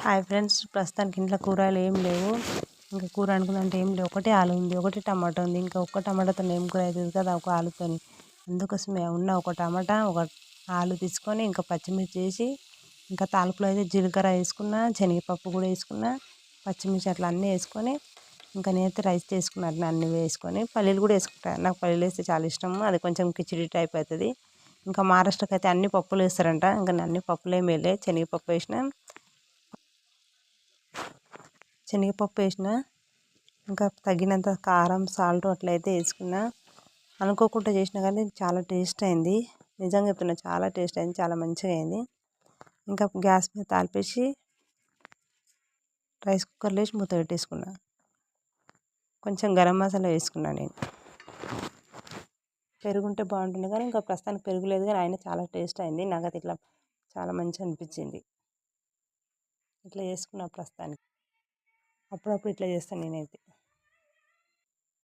Hi friends, ప్రస్తుతానికి ఇంట్లో కూరగాయలు ఏం లేవు. ఇంకా కూర అనుకుందంటే ఏం లేవు. ఒకటే ఆలు ఉంది, ఒకటి టమాటా ఉంది. ఇంకా ఒక్క టమాటాతో ఏం కూర అవుతుంది కదా ఒక ఆలుతోని. అందుకోసమే ఉన్న ఒక టమాటా, ఒక ఆలు తీసుకొని ఇంకా పచ్చిమిర్చి వేసి, ఇంకా తాలింపులో అయితే జీలకర్ర వేసుకున్నా, శనగపప్పు కూడా వేసుకున్నా, పచ్చిమిర్చి అట్లా అన్నీ వేసుకొని ఇంకా నేనైతే రైస్ చేసుకున్నాను. అన్నీ వేసుకొని పల్లీలు కూడా వేసుకుంటాను. నాకు పల్లీలు వేస్తే చాలా ఇష్టము. అది కొంచెం కిచిడి టైప్ అవుతుంది. ఇంకా మహారాష్ట్రకి అయితే అన్ని పప్పులు వేస్తారంట. ఇంకా నేను అన్ని పప్పులు ఏమి వేయలే, శనగపప్పు వేసిన, శనగపప్పు వేసిన, ఇంకా తగినంత కారం, సాల్ట్ అట్లయితే వేసుకున్నా. అనుకోకుండా చేసినా కానీ చాలా టేస్ట్ అయింది. నిజంగా చెప్తున్నా, చాలా టేస్ట్ అయింది, చాలా మంచిగా అయింది. ఇంకా గ్యాస్ మీద తాలిపేసి రైస్ కుక్కర్లో వేసి మూత పెట్టేసుకున్నా. కొంచెం గరం మసాలా వేసుకున్నాను నేను. పెరుగుంటే బాగుంటుంది కానీ ఇంకా ప్రస్తుతానికి పెరుగు లేదు, కానీ ఆయన చాలా టేస్ట్ అయింది. నాకైతే ఇట్లా చాలా మంచిగా అనిపించింది. ఇట్లా చేసుకున్నా ప్రస్తుతానికి. అప్పుడప్పుడు ఇట్లా చేస్తాను నేనైతే.